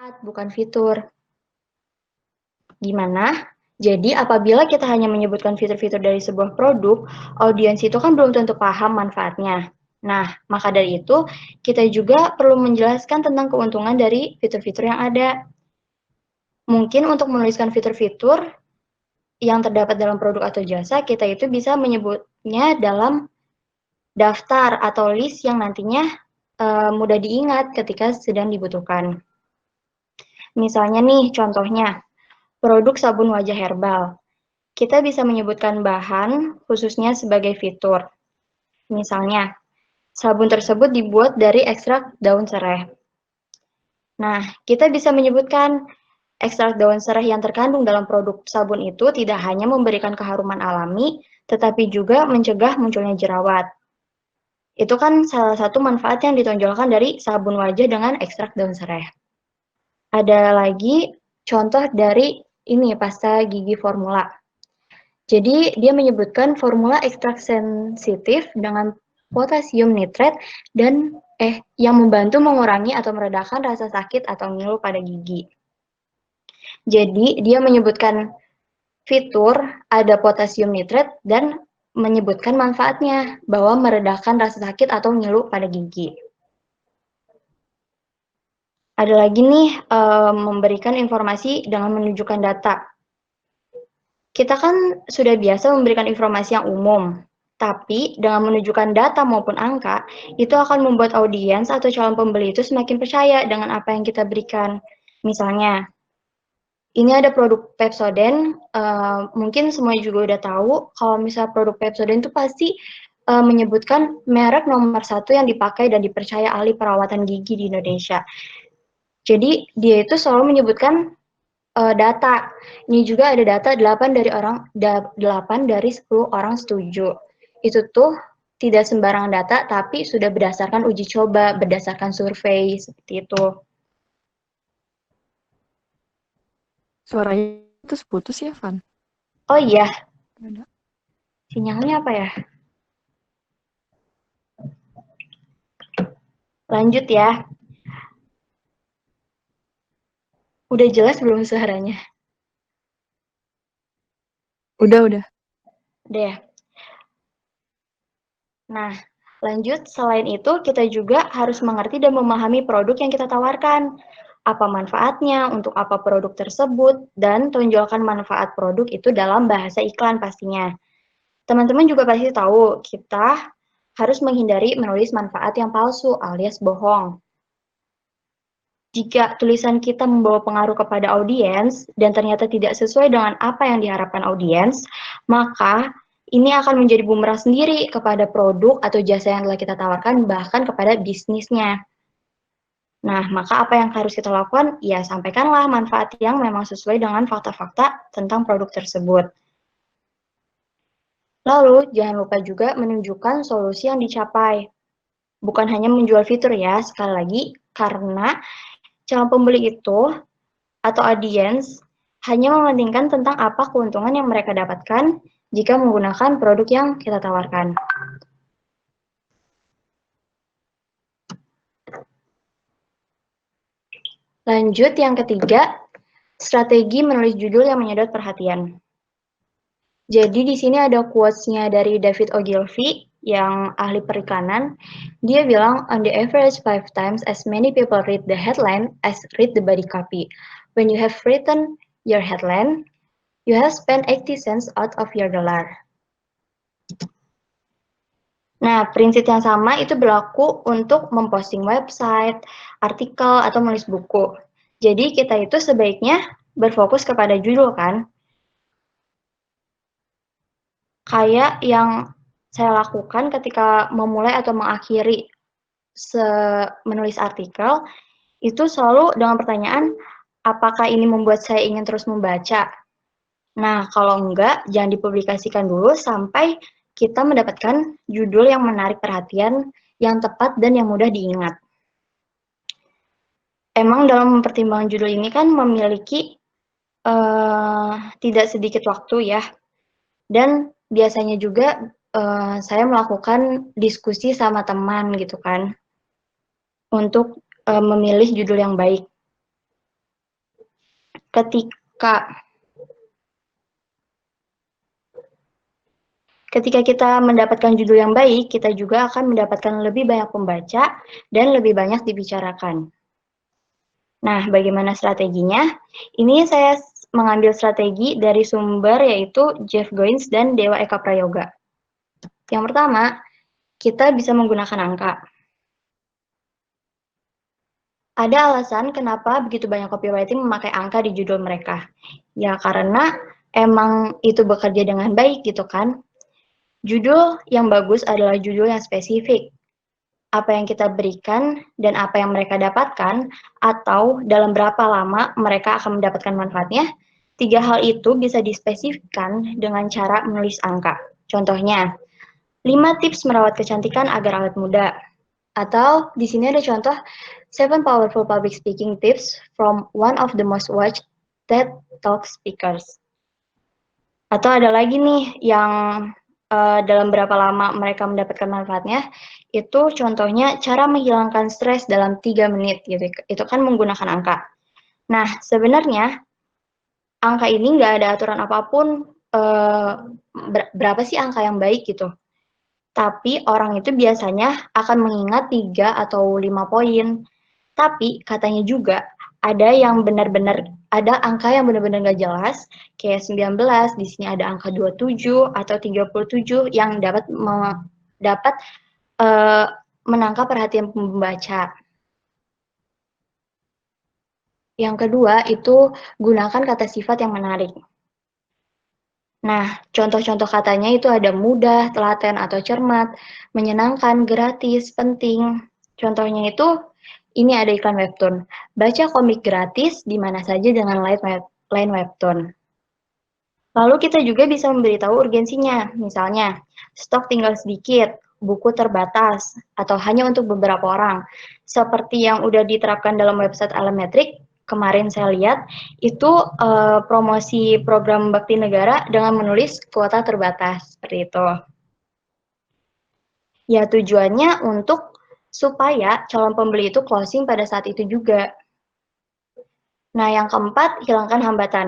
Bukan fitur. Gimana? Jadi apabila kita hanya menyebutkan fitur-fitur dari sebuah produk, audiens itu kan belum tentu paham manfaatnya. Nah, maka dari itu kita juga perlu menjelaskan tentang keuntungan dari fitur-fitur yang ada. Mungkin untuk menuliskan fitur-fitur yang terdapat dalam produk atau jasa, kita itu bisa menyebutnya dalam daftar atau list yang nantinya mudah diingat ketika sedang dibutuhkan. Misalnya nih, contohnya, produk sabun wajah herbal. Kita bisa menyebutkan bahan khususnya sebagai fitur. Misalnya, sabun tersebut dibuat dari ekstrak daun serai. Nah, kita bisa menyebutkan ekstrak daun serai yang terkandung dalam produk sabun itu tidak hanya memberikan keharuman alami, tetapi juga mencegah munculnya jerawat. Itu kan salah satu manfaat yang ditonjolkan dari sabun wajah dengan ekstrak daun serai. Ada lagi contoh dari ini pasta gigi formula. Jadi dia menyebutkan formula ekstrak sensitif dengan potasium nitrat dan yang membantu mengurangi atau meredakan rasa sakit atau ngilu pada gigi. Jadi dia menyebutkan fitur ada potasium nitrat dan menyebutkan manfaatnya bahwa meredakan rasa sakit atau ngilu pada gigi. Ada lagi nih memberikan informasi dengan menunjukkan data. Kita kan sudah biasa memberikan informasi yang umum, tapi dengan menunjukkan data maupun angka, itu akan membuat audiens atau calon pembeli itu semakin percaya dengan apa yang kita berikan. Misalnya, ini ada produk Pepsodent, mungkin semuanya juga udah tahu kalau misal produk Pepsodent itu pasti menyebutkan merek nomor 1 yang dipakai dan dipercaya ahli perawatan gigi di Indonesia. Jadi dia itu selalu menyebutkan data. Ini juga ada data 8 dari 10 orang setuju. Itu tuh tidak sembarangan data, tapi sudah berdasarkan uji coba, berdasarkan survei, seperti itu. Suaranya putus ya, Van? Oh iya, Ada. sinyalnya apa ya? Lanjut ya. Udah jelas belum suaranya? Udah. Udah ya. Nah, lanjut, selain itu kita juga harus mengerti dan memahami produk yang kita tawarkan. Apa manfaatnya, untuk apa produk tersebut, dan tonjolkan manfaat produk itu dalam bahasa iklan pastinya. Teman-teman juga pasti tahu, kita harus menghindari menulis manfaat yang palsu alias bohong. Jika tulisan kita membawa pengaruh kepada audiens dan ternyata tidak sesuai dengan apa yang diharapkan audiens, maka ini akan menjadi bumerang sendiri kepada produk atau jasa yang telah kita tawarkan, bahkan kepada bisnisnya. Nah, maka apa yang harus kita lakukan? Ya, sampaikanlah manfaat yang memang sesuai dengan fakta-fakta tentang produk tersebut. Lalu, jangan lupa juga menunjukkan solusi yang dicapai. Bukan hanya menjual fitur ya, sekali lagi, karena calon pembeli itu atau audiens hanya mementingkan tentang apa keuntungan yang mereka dapatkan jika menggunakan produk yang kita tawarkan. Lanjut yang ketiga, strategi menulis judul yang menyedot perhatian. Jadi di sini ada quotes-nya dari David Ogilvy yang ahli perikanan. Dia bilang, on the average 5 times as many people read the headline as read the body copy. When you have written your headline, you have spent 80 cents out of your dollar. Nah, prinsip yang sama itu berlaku untuk memposting website, artikel, atau menulis buku. Jadi kita itu sebaiknya berfokus kepada judul kan. Kayak yang saya lakukan ketika memulai atau mengakhiri menulis artikel, itu selalu dengan pertanyaan, Apakah ini membuat saya ingin terus membaca? Nah, kalau enggak, jangan dipublikasikan dulu sampai kita mendapatkan judul yang menarik perhatian, yang tepat, dan yang mudah diingat. Emang dalam mempertimbangkan judul ini kan memiliki tidak sedikit waktu ya, dan biasanya juga saya melakukan diskusi sama teman gitu kan, untuk memilih judul yang baik. Ketika kita mendapatkan judul yang baik, kita juga akan mendapatkan lebih banyak pembaca dan lebih banyak dibicarakan. Nah, bagaimana strateginya? Ini saya mengambil strategi dari sumber yaitu Jeff Goins dan Dewa Eka Prayoga. Yang pertama, kita bisa menggunakan angka. Ada alasan kenapa begitu banyak copywriting memakai angka di judul mereka. Ya karena emang itu bekerja dengan baik gitu kan. Judul yang bagus adalah judul yang spesifik. Apa yang kita berikan dan apa yang mereka dapatkan, atau dalam berapa lama mereka akan mendapatkan manfaatnya, 3 hal itu bisa dispesifikkan dengan cara menulis angka. Contohnya, 5 tips merawat kecantikan agar awet muda. Atau di sini ada contoh 7 powerful public speaking tips from one of the most watched TED Talk speakers. Atau ada lagi nih yang dalam berapa lama mereka mendapatkan manfaatnya, itu contohnya cara menghilangkan stres dalam 3 menit gitu, itu kan menggunakan angka. Nah, sebenarnya angka ini nggak ada aturan apapun, berapa sih angka yang baik gitu. Tapi orang itu biasanya akan mengingat 3 atau 5 poin. Tapi katanya juga ada angka yang benar-benar nggak jelas, kayak 19, di sini ada angka 27 atau 37 yang dapat menangkap perhatian pembaca. Yang kedua itu gunakan kata sifat yang menarik. Nah, contoh-contoh katanya itu ada mudah, telaten atau cermat, menyenangkan, gratis, penting. Contohnya itu ini ada iklan webtoon. Baca komik gratis di mana saja dengan line webtoon. Lalu kita juga bisa memberitahu urgensinya, misalnya stok tinggal sedikit, buku terbatas, atau hanya untuk beberapa orang. Seperti yang udah diterapkan dalam website Alametrik, kemarin saya lihat, itu promosi program Bakti Negara dengan menulis kuota terbatas, seperti itu. Ya tujuannya untuk supaya calon pembeli itu closing pada saat itu juga. Nah, yang keempat, hilangkan hambatan.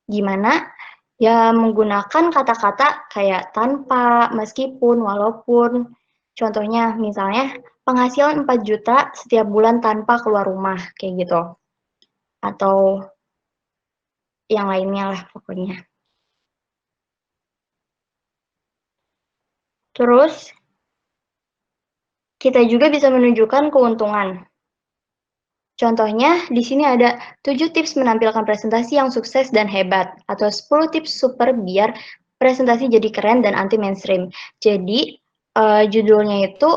Gimana? Ya menggunakan kata-kata kayak tanpa, meskipun, walaupun. Contohnya misalnya penghasilan 4 juta setiap bulan tanpa keluar rumah, kayak gitu. Atau yang lainnya lah pokoknya. Terus, kita juga bisa menunjukkan keuntungan. Contohnya, di sini ada 7 tips menampilkan presentasi yang sukses dan hebat, atau 10 tips super biar presentasi jadi keren dan anti mainstream. Jadi, judulnya itu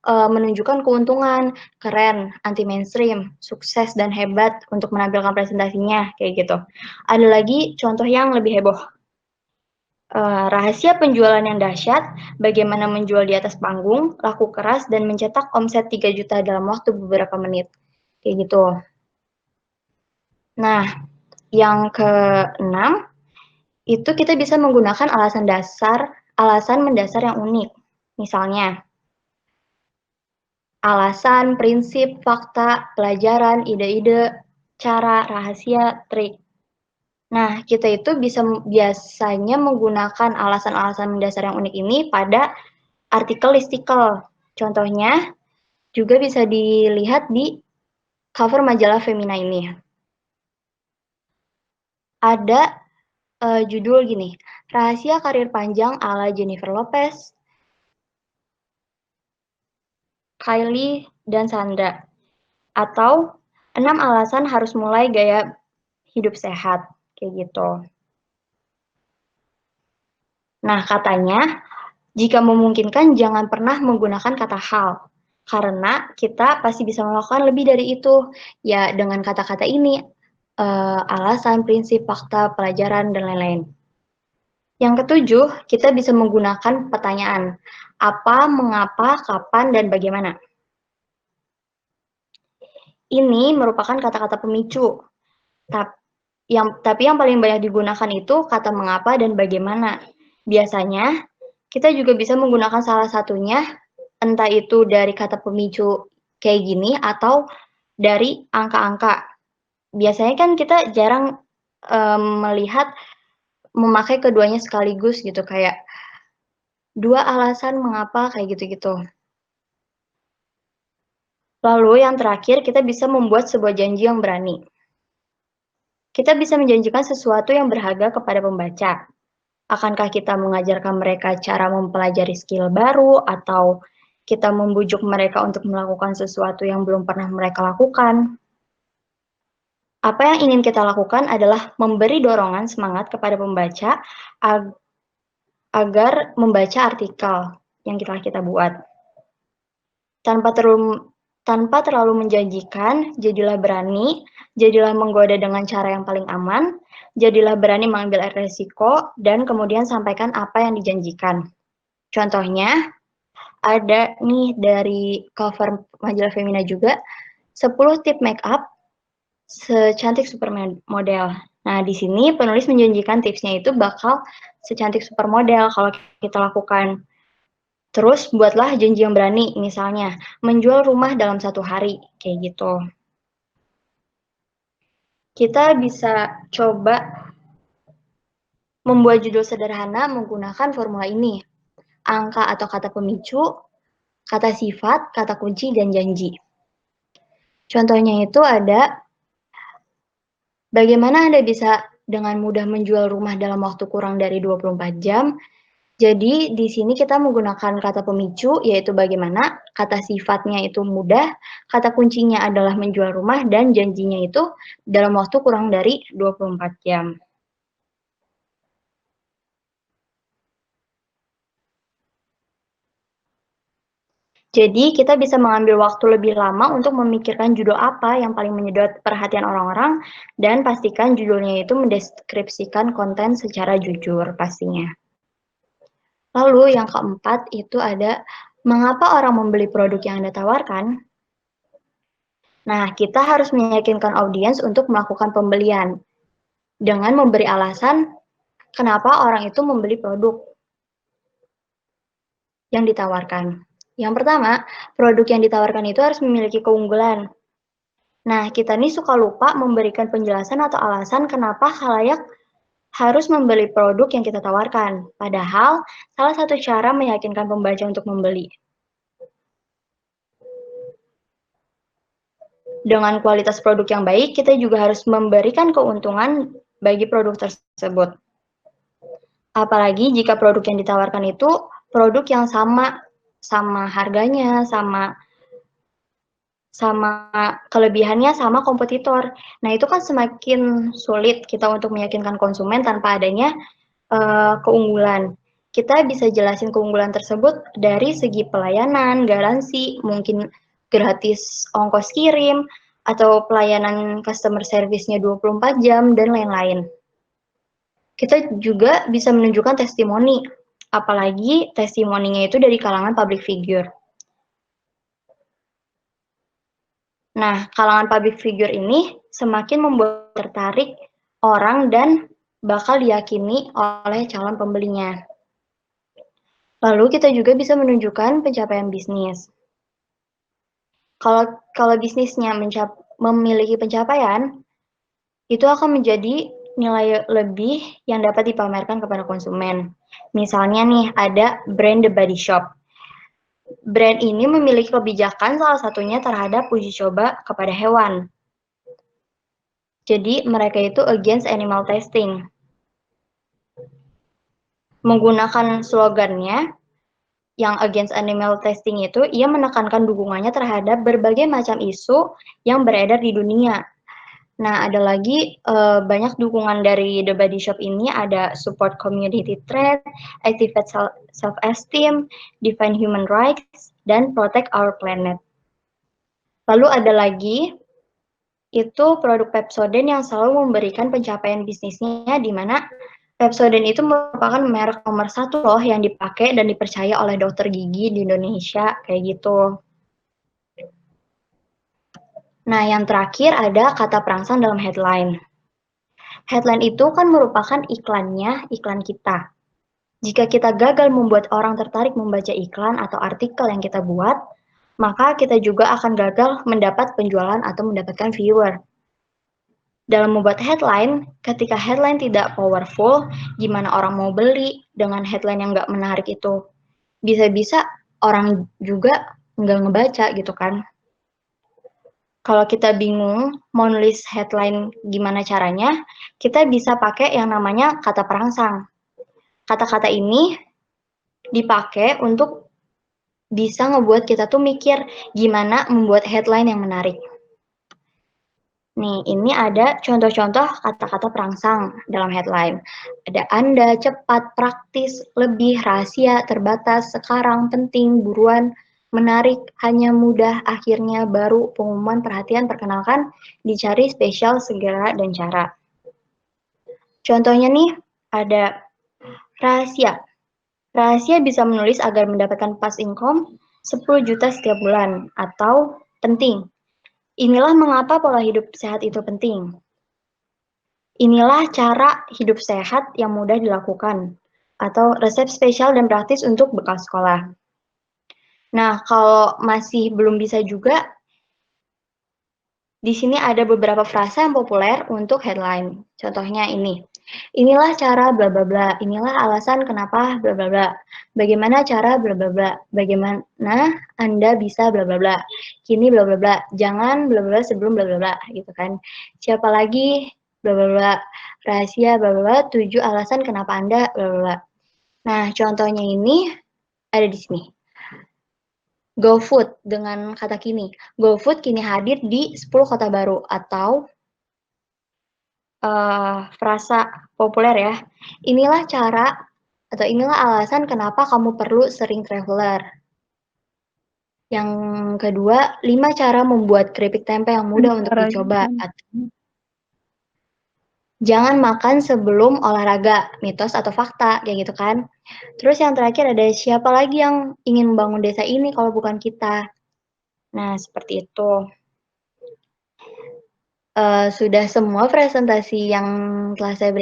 menunjukkan keuntungan, keren, anti mainstream, sukses dan hebat untuk menampilkan presentasinya, kayak gitu. Ada lagi contoh yang lebih heboh. Rahasia penjualan yang dahsyat, bagaimana menjual di atas panggung, laku keras, dan mencetak omset 3 juta dalam waktu beberapa menit. Kayak gitu. Nah, yang keenam, itu kita bisa menggunakan alasan mendasar yang unik. Misalnya, alasan, prinsip, fakta, pelajaran, ide-ide, cara, rahasia, trik. Nah, kita itu biasanya menggunakan alasan-alasan mendasar yang unik ini pada artikel listicle. Contohnya, juga bisa dilihat di cover majalah Femina ini. Ada judul gini, Rahasia Karir Panjang ala Jennifer Lopez, Kylie, dan Sandra. Atau 6 alasan harus mulai gaya hidup sehat, kayak gitu. Nah, katanya, jika memungkinkan jangan pernah menggunakan kata hal. Karena kita pasti bisa melakukan lebih dari itu. Ya, dengan kata-kata ini, alasan, prinsip, fakta, pelajaran, dan lain-lain. Yang ketujuh, kita bisa menggunakan pertanyaan. Apa, mengapa, kapan, dan bagaimana. Ini merupakan kata-kata pemicu. Tapi yang paling banyak digunakan itu kata mengapa dan bagaimana. Biasanya, kita juga bisa menggunakan salah satunya, entah itu dari kata pemicu kayak gini atau dari angka-angka. Biasanya kan kita jarang melihat memakai keduanya sekaligus gitu, kayak dua alasan mengapa kayak gitu-gitu. Lalu yang terakhir, kita bisa membuat sebuah janji yang berani. Kita bisa menjanjikan sesuatu yang berharga kepada pembaca. Akankah kita mengajarkan mereka cara mempelajari skill baru, atau kita membujuk mereka untuk melakukan sesuatu yang belum pernah mereka lakukan? Apa yang ingin kita lakukan adalah memberi dorongan semangat kepada pembaca agar membaca artikel yang kita buat. Tanpa terlalu menjanjikan, jadilah berani, jadilah menggoda dengan cara yang paling aman, jadilah berani mengambil resiko, dan kemudian sampaikan apa yang dijanjikan. Contohnya, ada nih dari cover majalah Femina juga, 10 tip make up secantik supermodel. Nah, di sini penulis menjanjikan tipsnya itu bakal secantik supermodel kalau kita lakukan. Terus buatlah janji yang berani, misalnya menjual rumah dalam 1 hari, kayak gitu. Kita bisa coba membuat judul sederhana menggunakan formula ini. Angka atau kata pemicu, kata sifat, kata kunci, dan janji. Contohnya itu ada, bagaimana Anda bisa dengan mudah menjual rumah dalam waktu kurang dari 24 jam? Jadi di sini kita menggunakan kata pemicu, yaitu bagaimana, kata sifatnya itu mudah, kata kuncinya adalah menjual rumah, dan janjinya itu dalam waktu kurang dari 24 jam. Jadi kita bisa mengambil waktu lebih lama untuk memikirkan judul apa yang paling menyedot perhatian orang-orang, dan pastikan judulnya itu mendeskripsikan konten secara jujur pastinya. Lalu yang keempat itu ada, mengapa orang membeli produk yang Anda tawarkan? Nah, kita harus meyakinkan audiens untuk melakukan pembelian dengan memberi alasan kenapa orang itu membeli produk yang ditawarkan. Yang pertama, produk yang ditawarkan itu harus memiliki keunggulan. Nah, kita nih suka lupa memberikan penjelasan atau alasan kenapa khalayak harus membeli produk yang kita tawarkan. Padahal, salah satu cara meyakinkan pembaca untuk membeli. Dengan kualitas produk yang baik, kita juga harus memberikan keuntungan bagi produk tersebut. Apalagi jika produk yang ditawarkan itu produk yang sama harganya, sama kelebihannya sama kompetitor. Nah, itu kan semakin sulit kita untuk meyakinkan konsumen tanpa adanya keunggulan. Kita bisa jelasin keunggulan tersebut dari segi pelayanan, garansi, mungkin gratis ongkos kirim, atau pelayanan customer service-nya 24 jam, dan lain-lain. Kita juga bisa menunjukkan testimoni, apalagi testimoninya itu dari kalangan public figure. Nah, kalangan public figure ini semakin membuat tertarik orang dan bakal diyakini oleh calon pembelinya. Lalu kita juga bisa menunjukkan pencapaian bisnis. Kalau bisnisnya memiliki pencapaian, itu akan menjadi nilai lebih yang dapat dipamerkan kepada konsumen. Misalnya nih, ada brand The Body Shop. Brand ini memiliki kebijakan salah satunya terhadap uji coba kepada hewan. Jadi mereka itu against animal testing. Menggunakan slogannya yang against animal testing itu, ia menekankan dukungannya terhadap berbagai macam isu yang beredar di dunia. Nah, ada lagi banyak dukungan dari The Body Shop ini, ada support community threat, activate self-esteem, defend human rights, dan protect our planet. Lalu ada lagi, itu produk Pepsodent yang selalu memberikan pencapaian bisnisnya di mana Pepsodent itu merupakan merek nomor 1 loh yang dipakai dan dipercaya oleh dokter gigi di Indonesia, kayak gitu. Nah, yang terakhir ada kata perangsang dalam headline. Headline itu kan merupakan iklan kita. Jika kita gagal membuat orang tertarik membaca iklan atau artikel yang kita buat, maka kita juga akan gagal mendapat penjualan atau mendapatkan viewer. Dalam membuat headline, ketika headline tidak powerful, gimana orang mau beli dengan headline yang nggak menarik itu? Bisa-bisa orang juga nggak ngebaca gitu kan. Kalau kita bingung mau nulis headline gimana caranya, kita bisa pakai yang namanya kata perangsang. Kata-kata ini dipakai untuk bisa ngebuat kita tuh mikir gimana membuat headline yang menarik. Nih, ini ada contoh-contoh kata-kata perangsang dalam headline. Ada Anda, cepat, praktis, lebih, rahasia, terbatas, sekarang, penting, buruan, menarik, hanya mudah, akhirnya, baru, pengumuman, perhatian, perkenalkan, dicari, spesial, segera, dan cara. Contohnya nih, ada rahasia. Rahasia bisa menulis agar mendapatkan pass income 10 juta setiap bulan, atau penting. Inilah mengapa pola hidup sehat itu penting. Inilah cara hidup sehat yang mudah dilakukan, atau resep spesial dan praktis untuk bekal sekolah. Nah, kalau masih belum bisa juga, di sini ada beberapa frasa yang populer untuk headline. Contohnya ini. Inilah cara bla bla bla. Inilah alasan kenapa bla bla bla. Bagaimana cara bla bla bla. Bagaimana Anda bisa bla bla bla. Kini bla bla bla. Jangan bla bla sebelum bla bla bla gitu kan. Siapa lagi bla bla bla. Rahasia bla bla bla. 7 alasan kenapa Anda bla bla bla. Nah, contohnya ini ada di sini. GoFood dengan kata kini. GoFood kini hadir di 10 kota baru atau frasa populer ya. Inilah cara atau inilah alasan kenapa kamu perlu sering traveler. Yang kedua, 5 cara membuat keripik tempe yang mudah untuk dicoba. Jangan makan sebelum olahraga, mitos atau fakta, kayak gitu kan. Terus yang terakhir ada siapa lagi yang ingin membangun desa ini kalau bukan kita. Nah, seperti itu. Sudah semua presentasi yang telah saya berikan.